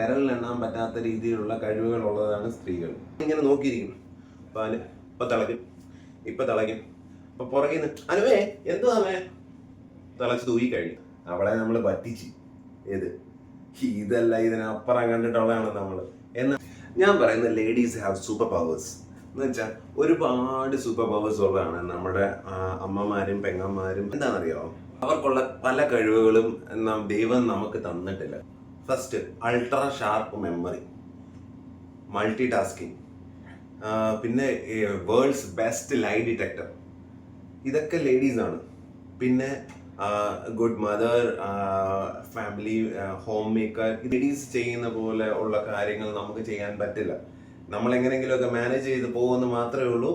വിരലിലെണ്ണാൻ പറ്റാത്ത രീതിയിലുള്ള കഴിവുകളുള്ളതാണ് സ്ത്രീകൾ. ഇങ്ങനെ നോക്കിയിരിക്കും, പാല് ഇപ്പൊ തിളയ്ക്കും, ഇപ്പൊ തിളയ്ക്കും, അപ്പൊ പുറകിൽ നിന്ന് അനുവേ എന്തുവാ അമ്മേ തിളച്ച് തൂക്കി കഴിഞ്ഞു. അവളെ നമ്മൾ പറ്റിച്ച്. ഏത് ഇതല്ല, ഇതിനപ്പുറം കണ്ടിട്ടുള്ളതാണ് നമ്മൾ. എന്ന് ഞാൻ പറയുന്നത് ലേഡീസ് ഹാവ് സൂപ്പർ പവേഴ്സ് എന്ന് വെച്ചാൽ ഒരുപാട് സൂപ്പർ പവേഴ്സ് ഉള്ളതാണ് നമ്മുടെ അമ്മമാരും പെങ്ങന്മാരും. എന്താണെന്നറിയാമോ, അവർക്കുള്ള പല കഴിവുകളും ദൈവം നമുക്ക് തന്നിട്ടില്ല. First, ultra sharp memory, multi tasking, പിന്നെ വേൾഡ്സ് ബെസ്റ്റ് ലൈ ഡിറ്റക്ടർ, ഇതൊക്കെ ലേഡീസാണ്. പിന്നെ good mother, family home maker. Ladies ചെയ്യുന്ന പോലെ ഉള്ള കാര്യങ്ങൾ നമുക്ക് ചെയ്യാൻ പറ്റില്ല. നമ്മൾ എങ്ങനെയെങ്കിലുമൊക്കെ മാനേജ് ചെയ്ത് പോകുമെന്ന് മാത്രമേ ഉള്ളൂ.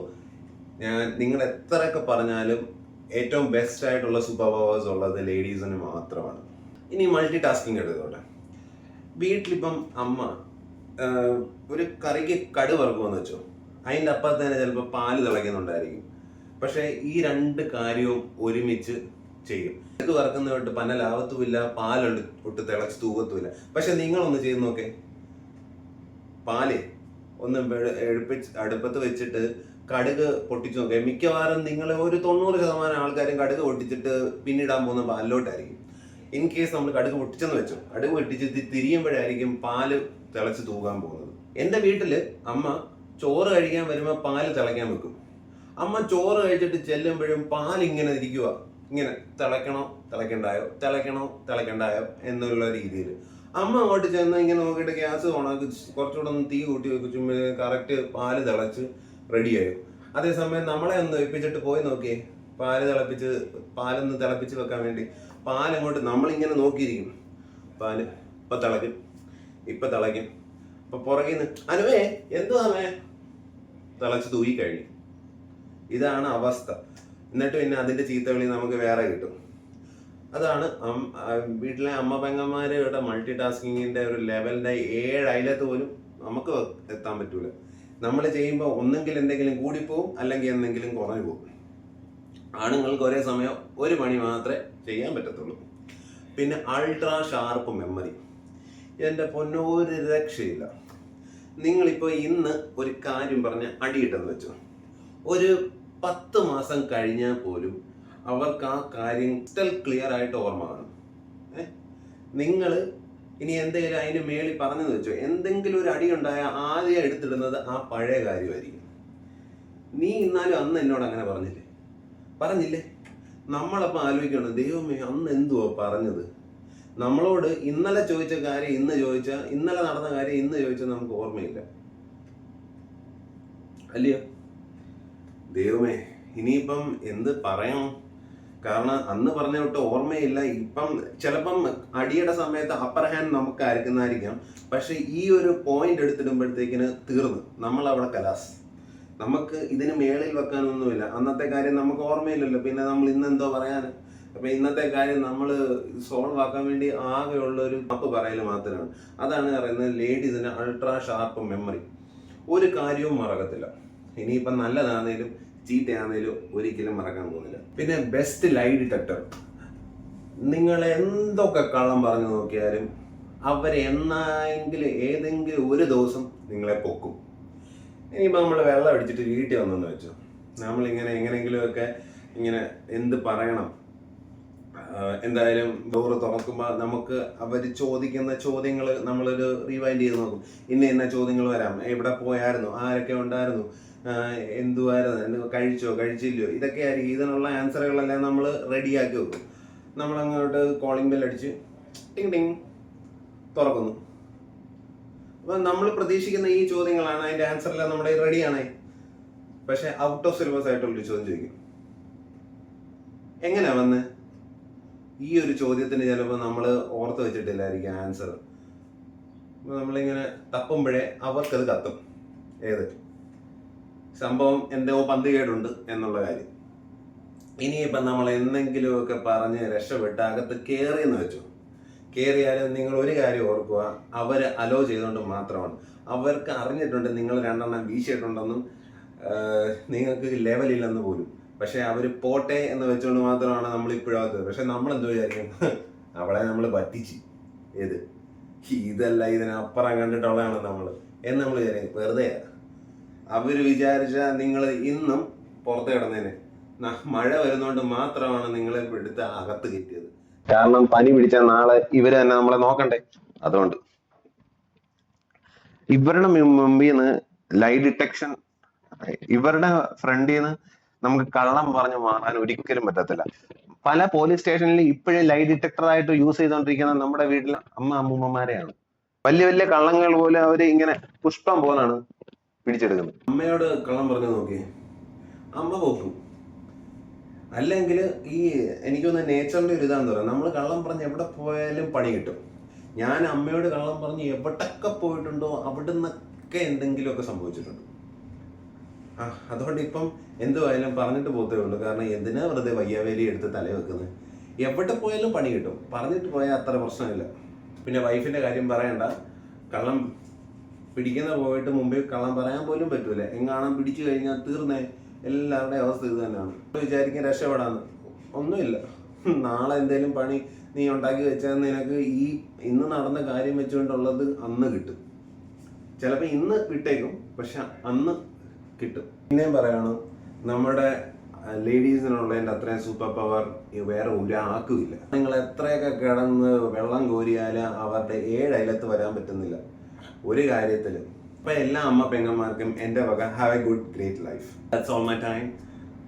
നിങ്ങൾ എത്രയൊക്കെ പറഞ്ഞാലും ഏറ്റവും ബെസ്റ്റ് ആയിട്ടുള്ള സൂപ്പർ പവേഴ്സ് ഉള്ളത് ലേഡീസിന് മാത്രമാണ്. ഇനി മൾട്ടി ടാസ്കിങ് എടുത്തോട്ടെ. വീട്ടിലിപ്പം അമ്മ ഒരു കറിക്ക് കടു വറുക്കുമെന്ന് വെച്ചോ, അതിൻ്റെ അപ്പുറത്ത് തന്നെ ചിലപ്പോൾ പാല് തിളയ്ക്കുന്നുണ്ടായിരിക്കും. പക്ഷേ ഈ രണ്ട് കാര്യവും ഒരുമിച്ച് ചെയ്യും. ഇത് വറക്കുന്ന തൊട്ട് പന്നലാവത്തുമില്ല, പാലുണ്ട് ഒട്ട് തിളച്ച് തൂവത്തുമില്ല. പക്ഷെ നിങ്ങളൊന്ന് ചെയ്ത് നോക്കേ, പാല് ഒന്ന് അടുപ്പത്ത് വെച്ചിട്ട് കടുക് പൊട്ടിച്ചു നോക്കേ. മിക്കവാറും നിങ്ങൾ ഒരു 90% ആൾക്കാരും കടുക് പൊട്ടിച്ചിട്ട് പിന്നിടാൻ പോകുന്ന പാലിലോട്ടായിരിക്കും. ഇൻ കേസ് നമ്മൾ കടുക് പൊട്ടിച്ചെന്ന് വെച്ചു, കടുക് പൊട്ടിച്ച് തിരിയുമ്പോഴായിരിക്കും പാല് തിളച്ച് തൂകാൻ പോകുന്നത്. എൻ്റെ വീട്ടില് അമ്മ ചോറ് കഴിക്കാൻ വരുമ്പോൾ പാല് തിളയ്ക്കാൻ വെക്കും. അമ്മ ചോറ് കഴിച്ചിട്ട് ചെല്ലുമ്പോഴും പാലിങ്ങനെ ഇരിക്കുക, ഇങ്ങനെ തിളയ്ക്കണോ തിളയ്ക്കണ്ടായോ, തിളയ്ക്കണോ തിളയ്ക്കണ്ടായോ എന്നുള്ള രീതിയിൽ. അമ്മ അങ്ങോട്ട് ചെന്ന് ഇങ്ങനെ നോക്കിയിട്ട് ഗ്യാസ് ഓണാക്കി കുറച്ചുകൂടെ ഒന്ന് തീ കൂട്ടി വെക്കുമ്പോൾ കറക്റ്റ് പാല് തിളച്ച് റെഡിയായി. അതേസമയം നമ്മളെ ഒന്ന് വെപ്പിച്ചിട്ട് പോയി നോക്കിയേ, പാലൊന്ന് തിളപ്പിച്ച് വെക്കാൻ വേണ്ടി പാലങ്ങോട്ട് നമ്മളിങ്ങനെ നോക്കിയിരിക്കും. പാല് ഇപ്പൊ തിളയ്ക്കും, ഇപ്പൊ തിളയ്ക്കും, അപ്പൊ പുറകിൽ നിന്ന് അനുവേ എന്തുവാ അമ്മേ തിളച്ച് തൂക്കി കഴിഞ്ഞു. ഇതാണ് അവസ്ഥ. എന്നിട്ട് പിന്നെ അതിന്റെ ചീത്തവിളി നമുക്ക് വേറെ കിട്ടും. അതാണ് വീട്ടിലെ അമ്മ പെങ്ങന്മാരുടെ മൾട്ടി ടാസ്കിങ്ങിന്റെ ഒരു ലെവലിന്റെ 7 അയലത്ത് പോലും നമുക്ക് എത്താൻ പറ്റൂല. നമ്മൾ ചെയ്യുമ്പോൾ ഒന്നെങ്കിൽ എന്തെങ്കിലും കൂടിപ്പോവും, അല്ലെങ്കിൽ എന്തെങ്കിലും കുറഞ്ഞു പോകും. ആണുങ്ങൾക്ക് ഒരേ സമയം ഒരു പണി മാത്രമേ ചെയ്യാൻ പറ്റത്തുള്ളൂ. പിന്നെ അൾട്രാ ഷാർപ്പ് മെമ്മറി, എൻ്റെ പൊന്നോ ഒരു രക്ഷയില്ല. നിങ്ങളിപ്പോൾ ഇന്ന് ഒരു കാര്യം പറഞ്ഞ് അടിയിട്ടെന്ന് വെച്ചോ, ഒരു 10 മാസം കഴിഞ്ഞാൽ പോലും അവർക്ക് ആ കാര്യം ക്ലിയർ ആയിട്ട് ഓർമ്മ കാണും. നിങ്ങൾ ഇനി എന്തെങ്കിലും അതിന് മേളിൽ പറഞ്ഞെന്ന് വെച്ചോ, എന്തെങ്കിലും ഒരു അടി ഉണ്ടായാൽ ആദ്യം എടുത്തിടുന്നത് ആ പഴയ കാര്യമായിരിക്കും. നീ എന്നാലും അന്ന് എന്നോട് അങ്ങനെ പറഞ്ഞില്ലേ? നമ്മളപ്പോൾ ആലോചിക്കണം, ദൈവമേ അന്ന് എന്തുവാ പറഞ്ഞത്. നമ്മളോട് ഇന്നലെ ചോദിച്ച കാര്യം ഇന്നലെ നടന്ന കാര്യം ഇന്ന് ചോദിച്ചാൽ നമുക്ക് ഓർമ്മയില്ല, അല്ലയോ? ദൈവമേ, ഇനിയിപ്പം എന്ത് പറയണം? കാരണം അന്ന് പറഞ്ഞ തൊട്ട് ഓർമ്മയില്ല. ഇപ്പം ചിലപ്പം അടിയുടെ സമയത്ത് അപ്പർ ഹാൻഡ് നമുക്ക് അരക്കുന്നതായിരിക്കാം, പക്ഷെ ഈ ഒരു പോയിന്റ് എടുത്തിടുമ്പോഴത്തേക്കിന് തീർന്നു, നമ്മളവിടെ കലാസ്. നമുക്ക് ഇതിന് മേളിൽ വെക്കാനൊന്നുമില്ല. അന്നത്തെ കാര്യം നമുക്ക് ഓർമ്മയില്ലല്ലോ, പിന്നെ നമ്മൾ ഇന്നെന്തോ പറയാൻ. അപ്പൊ ഇന്നത്തെ കാര്യം നമ്മൾ സോൾവ് ആക്കാൻ വേണ്ടി ആകെയുള്ള ഒരു മാപ്പ് പറയൽ മാത്രമാണ്. അതാണ് പറയുന്നത് ലേഡീസിന് അൾട്രാ ഷാർപ്പ് മെമ്മറി. ഒരു കാര്യവും മറക്കത്തില്ല. ഇനിയിപ്പം നല്ലതാണേലും ചീത്തയാണേലും ഒരിക്കലും മറക്കാൻ പോകുന്നില്ല. പിന്നെ ബെസ്റ്റ് ലൈ ഡിറ്റക്ടർ. നിങ്ങൾ എന്തൊക്കെ കള്ളം പറഞ്ഞു നോക്കിയാലും അവരെ ഏതെങ്കിലും ഒരു ദിവസം നിങ്ങളെ പൊക്കും. ഇനിയിപ്പോൾ നമ്മൾ വെള്ളം അടിച്ചിട്ട് വീട്ടിൽ വന്നെന്ന് വെച്ചോ, നമ്മളിങ്ങനെ എങ്ങനെയെങ്കിലുമൊക്കെ ഇങ്ങനെ എന്ത് പറയണം, എന്തായാലും ഡോറ് തുറക്കുമ്പോൾ നമുക്ക് അവർ ചോദിക്കുന്ന ചോദ്യങ്ങൾ നമ്മളൊരു റിവൈൻഡ് ചെയ്ത് നോക്കും. ഇന്ന ചോദ്യങ്ങൾ വരാം, എവിടെ പോയായിരുന്നു, ആരൊക്കെ ഉണ്ടായിരുന്നു, എന്തുവായിരുന്നു, കഴിച്ചോ കഴിച്ചില്ലയോ, ഇതൊക്കെ ആയിരിക്കും. ഇതിനുള്ള ആൻസറുകളെല്ലാം നമ്മൾ റെഡിയാക്കി വെക്കും. നമ്മളങ്ങോട്ട് കോളിംഗ് ബെൽ അടിച്ച് ടിങ് ടിങ് തുറക്കുന്നു. അപ്പം നമ്മൾ പ്രതീക്ഷിക്കുന്ന ഈ ചോദ്യങ്ങളാണ്, അതിൻ്റെ ആൻസറെല്ലാം നമ്മുടെ റെഡിയാണേ. പക്ഷെ ഔട്ട് ഓഫ് സിലബസ് ആയിട്ടുള്ളൊരു ചോദ്യം ചോദിക്കും. എങ്ങനെയാ വന്ന് ഈ ഒരു ചോദ്യത്തിന് ചിലപ്പോൾ നമ്മൾ ഓർത്ത് വെച്ചിട്ടില്ലായിരിക്കും ആൻസർ. നമ്മളിങ്ങനെ തപ്പുമ്പോഴേ അവർക്കത് കത്തും, ഏത് സംഭവം എന്തോ പന്തികേടുണ്ട് എന്നുള്ള കാര്യം. ഇനിയിപ്പം നമ്മൾ എന്തെങ്കിലുമൊക്കെ പറഞ്ഞ് രക്ഷപ്പെട്ട് അകത്ത് കയറിയെന്ന് വെച്ചു, കയറിയാലും നിങ്ങൾ ഒരു കാര്യം ഓർക്കുക, അവർ അലോ ചെയ്തുകൊണ്ട് മാത്രമാണ്. അവർക്ക് അറിഞ്ഞിട്ടുണ്ട് നിങ്ങൾ 2 എണ്ണം വീശിയിട്ടുണ്ടെന്നും നിങ്ങൾക്ക് ലെവലില്ലെന്ന് പോലും. പക്ഷെ അവർ പോട്ടെ എന്ന് വെച്ചുകൊണ്ട് മാത്രമാണ് നമ്മൾ ഇപ്പോഴാകത്തത്. പക്ഷെ നമ്മൾ എന്ത് വിചാരിക്കും, അവളെ നമ്മൾ പറ്റിച്ച്. ഏത് ഇതല്ല ഇതിനപ്പുറം കണ്ടിട്ടുള്ളതാണ് നമ്മൾ എന്ന് നമ്മൾ വെറുതെ അവർ വിചാരിച്ച നിങ്ങൾ ഇന്നും പുറത്ത് കിടന്നേനെ. മഴ വരുന്നോണ്ട് മാത്രമാണ് നിങ്ങളെ എടുത്ത് അകത്ത് കയറ്റിയത്. കാരണം പനി പിടിച്ച നാളെ ഇവര് തന്നെ നമ്മളെ നോക്കണ്ടേ. അതുകൊണ്ട് ഇവരുടെ മുമ്പിൽ നിന്ന് ലൈ ഡിറ്റക്ഷൻ, ഇവരുടെ ഫ്രണ്ടിൽ നിന്ന് നമുക്ക് കള്ളം പറഞ്ഞു മാറാൻ ഒരിക്കലും പറ്റത്തില്ല. പല പോലീസ് സ്റ്റേഷനിൽ ഇപ്പോഴും ലൈ ഡിറ്റക്ടർ ആയിട്ട് യൂസ് ചെയ്തുകൊണ്ടിരിക്കുന്നത് നമ്മുടെ വീട്ടിലെ അമ്മൂമ്മമാരെയാണ്. വലിയ വലിയ കള്ളങ്ങൾ പോലും അവര് ഇങ്ങനെ പുഷ്പം പോലാണ് പിടിച്ചെടുക്കുന്നത്. അമ്മയോട് കള്ളം പറഞ്ഞു നോക്കി, അമ്മ പോക്കും. അല്ലെങ്കിൽ ഈ എനിക്കൊന്ന് നേച്ചറിന്റെ ഒരു ഇതാന്ന് പറയാം, നമ്മൾ കള്ളം പറഞ്ഞ് എവിടെ പോയാലും പണി കിട്ടും. ഞാൻ അമ്മയോട് കള്ളം പറഞ്ഞ് എവിടൊക്കെ പോയിട്ടുണ്ടോ അവിടെ നിന്നൊക്കെ എന്തെങ്കിലുമൊക്കെ സംഭവിച്ചിട്ടുണ്ട്. അതുകൊണ്ട് ഇപ്പം എന്തുവായാലും പറഞ്ഞിട്ട് പോത്തേ ഉള്ളൂ. കാരണം എന്തിനാ വെറുതെ വയ്യാവേലി എടുത്ത് തല വെക്കുന്നത്? എവിടെ പോയാലും പണി കിട്ടും, പറഞ്ഞിട്ട് പോയാൽ അത്ര പ്രശ്നമില്ല. പിന്നെ വൈഫിന്റെ കാര്യം പറയണ്ട, കള്ളം പിടിക്കുന്ന പോയിട്ട് മുമ്പേ കള്ളം പറയാൻ പോലും പറ്റൂല. എങ്ങാണം പിടിച്ചു കഴിഞ്ഞാൽ തീർന്നേ. എല്ലാവരുടെയും അവസ്ഥ ഇത് തന്നെയാണ്. വിചാരിക്കാൻ രക്ഷപ്പെടാന്ന് ഒന്നുമില്ല. നാളെ എന്തേലും പണി നീ ഉണ്ടാക്കി വെച്ചാൽ നിനക്ക് ഈ ഇന്ന് നടന്ന കാര്യം വെച്ചുകൊണ്ടുള്ളത് അന്ന് കിട്ടും. ചിലപ്പോൾ ഇന്ന് വിട്ടേക്കും, പക്ഷെ അന്ന് കിട്ടും. പിന്നെയും പറയാണ്, നമ്മുടെ ലേഡീസിനുള്ളതിൻ്റെ അത്രയും സൂപ്പർ പവർ വേറെ ഒരാൾക്കുമില്ല. നിങ്ങൾ എത്രയൊക്കെ കിടന്ന് വെള്ളം കോരിയാലും അവരുടെ 7 അയലത്ത് വരാൻ പറ്റുന്നില്ല ഒരു കാര്യത്തിലും. അപ്പൊ എല്ലാ അമ്മ പെങ്ങന്മാർക്കും എൻ്റെ വക have A good great life. That's all my time.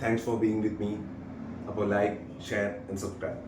Thanks for being with me. അപ്പോൾ ലൈക്ക്, ഷെയർ ആൻഡ് സബ്സ്ക്രൈബ്.